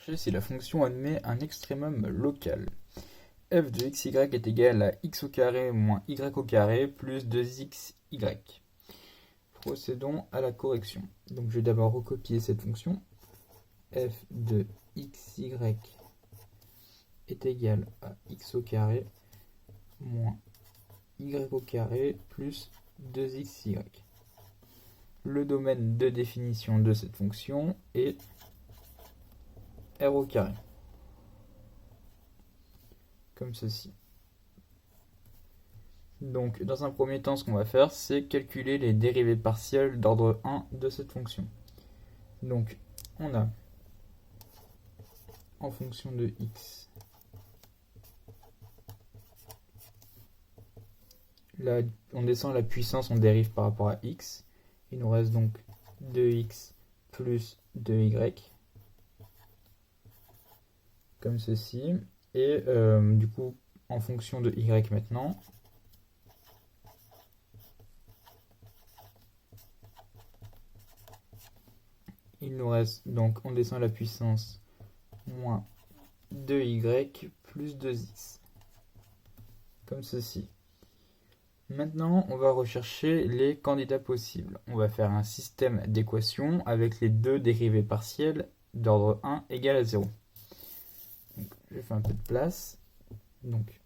Si la fonction admet un extrémum local. F de xy est égal à x au carré moins y au carré plus 2xy. Procédons à la correction. Donc je vais d'abord recopier cette fonction. F de xy est égal à x au carré moins y au carré plus 2xy. Le domaine de définition de cette fonction est r au carré, comme ceci. Donc dans un premier temps, ce qu'on va faire, c'est calculer les dérivées partielles d'ordre 1 de cette fonction. Donc on a en fonction de x, là on descend la puissance, on dérive par rapport à x. Il nous reste donc 2x plus 2y, comme ceci. Et du coup, en fonction de y maintenant, il nous reste donc, on descend la puissance, moins 2y plus 2x, comme ceci. Maintenant, on va rechercher les candidats possibles. On va faire un système d'équations avec les deux dérivées partielles d'ordre 1 égale à 0. Donc, je fais un peu de place. Donc,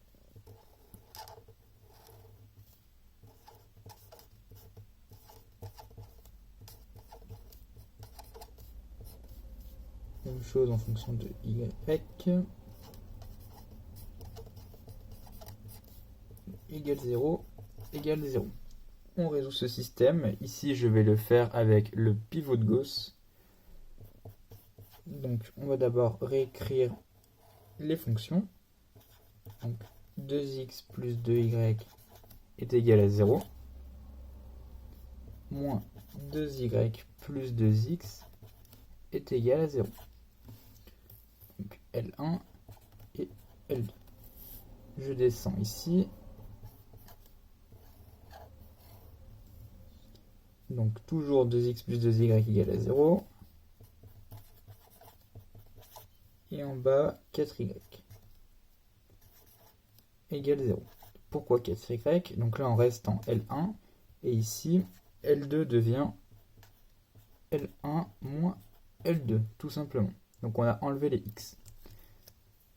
même chose en fonction de y. Égale 0, égale 0. On résout ce système. Ici, je vais le faire avec le pivot de Gauss. Donc, on va d'abord réécrire les fonctions. Donc, 2x plus 2y est égal à 0. Moins 2y plus 2x est égal à 0. Donc, L1 et L2. Je descends ici. Donc toujours 2x plus 2y égale à 0. Et en bas, 4y égale 0. Pourquoi 4y? Donc là, on reste en L1. Et ici, L2 devient L1 moins L2, tout simplement. Donc on a enlevé les x.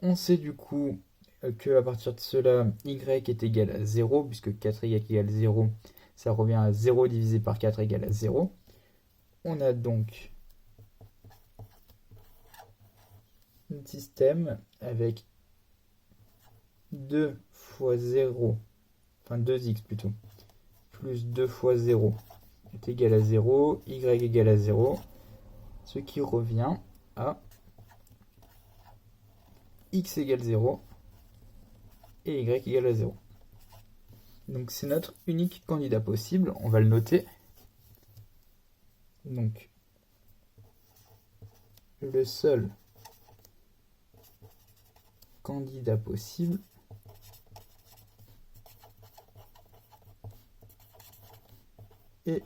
On sait du coup qu'à partir de cela, y est égal à 0, puisque 4y égale 0, ça revient à 0 divisé par 4 égale à 0. On a donc un système avec 2 fois 0, enfin 2x plutôt, plus 2 fois 0 est égal à 0, y égale à 0, ce qui revient à x égale 0 et y égale à 0. Donc c'est notre unique candidat possible, on va le noter. Donc le seul candidat possible est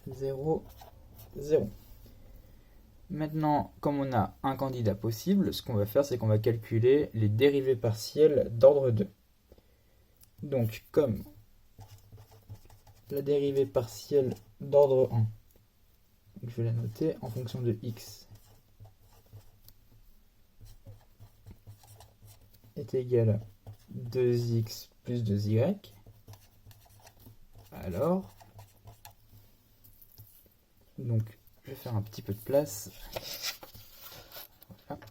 0, 0. Maintenant, comme on a un candidat possible, ce qu'on va faire, c'est qu'on va calculer les dérivées partielles d'ordre 2. Donc, comme la dérivée partielle d'ordre 1, je vais la noter en fonction de x, est égale à 2x plus 2y, alors, donc, je vais faire un petit peu de place. Voilà.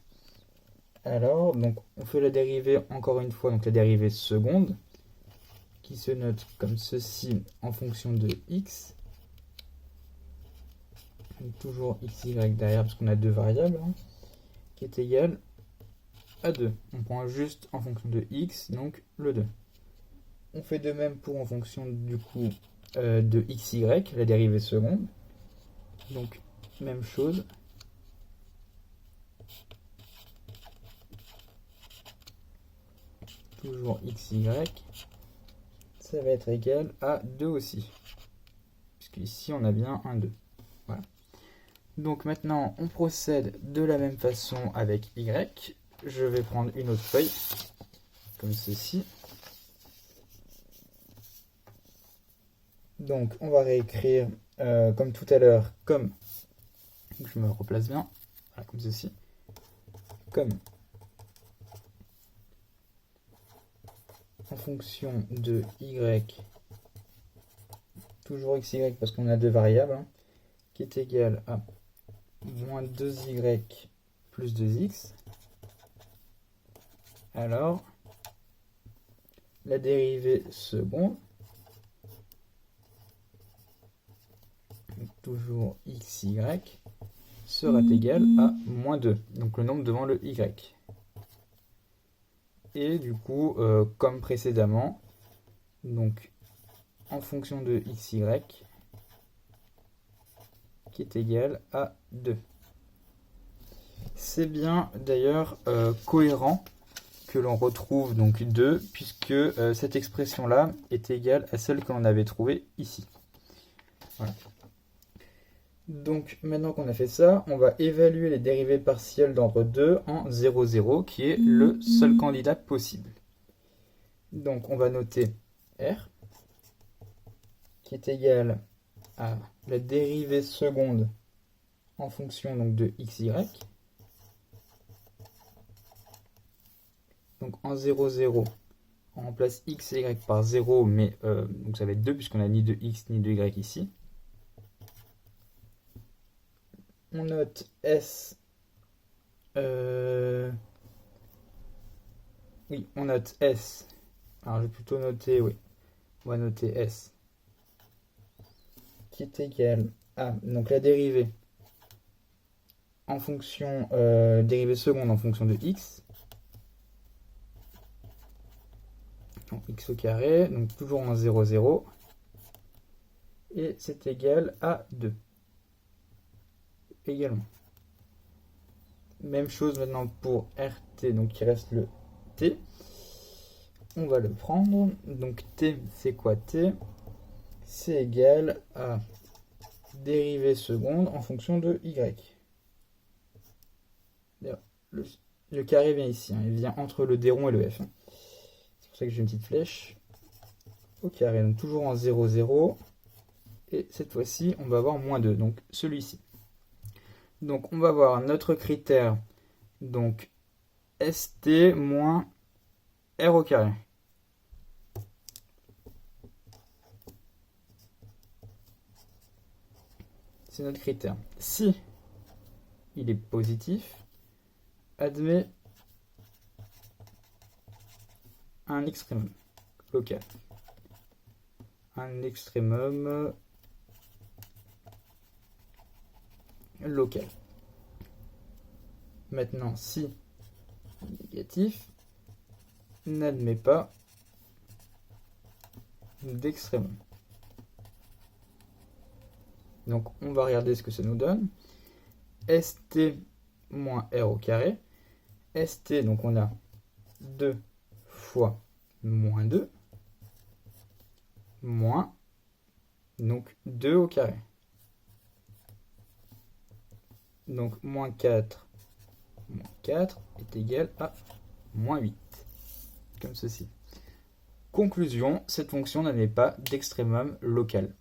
Alors, donc, on fait la dérivée encore une fois, donc la dérivée seconde, qui se note comme ceci en fonction de x. Donc, toujours xy derrière, parce qu'on a deux variables, qui est égal à 2. On prend juste en fonction de x, donc le 2. On fait de même pour en fonction du coup de xy, la dérivée seconde. Donc, même chose. Toujours xy, ça va être égal à 2 aussi. Puisque ici, on a bien un 2. Voilà. Donc maintenant, on procède de la même façon avec y. Je vais prendre une autre feuille, comme ceci. Donc on va réécrire comme tout à l'heure, comme, je me replace bien, voilà, comme ceci, comme en fonction de y, toujours xy parce qu'on a deux variables, hein, qui est égal à moins 2y plus 2x. Alors, la dérivée seconde, toujours xy, sera égale à moins 2, donc le nombre devant le y. Et du coup, comme précédemment, donc en fonction de xy, qui est égal à 2. C'est bien d'ailleurs cohérent que l'on retrouve donc 2, puisque cette expression-là est égale à celle que l'on avait trouvée ici. Voilà. Donc maintenant qu'on a fait ça, on va évaluer les dérivées partielles d'ordre 2 en 0, 0, qui est le seul candidat possible. Donc on va noter R, qui est égal à la dérivée seconde en fonction donc, de xy. Donc en 0, 0, on remplace x et y par 0, mais donc ça va être 2 puisqu'on n'a ni de x ni de y ici. On note S. Oui, on note S. Alors je vais plutôt noter, oui. On va noter S. Qui est égal à, donc la dérivée en fonction, dérivée seconde en fonction de x. Donc x au carré, donc toujours en 0, 0. Et c'est égal à 2. Également. Même chose maintenant pour RT, donc il reste le T. On va le prendre. Donc T, c'est quoi T? C'est égal à dérivée seconde en fonction de Y. Le carré vient ici, hein, il vient entre le D rond et le F. Hein. C'est pour ça que j'ai une petite flèche. Au carré, donc toujours en 0, 0. Et cette fois-ci, on va avoir moins 2, donc celui-ci. Donc on va avoir notre critère, donc ST moins R au carré. C'est notre critère. Si il est positif, admet un extrémum local. Un extrémum local. Maintenant, si négatif, n'admet pas d'extrémum. Donc on va regarder ce que ça nous donne. ST moins R au carré. ST, donc on a 2 fois moins 2, moins, donc 2 au carré. Donc moins 4 est égal à moins 8, comme ceci. Conclusion, cette fonction n'admet pas d'extrémum local.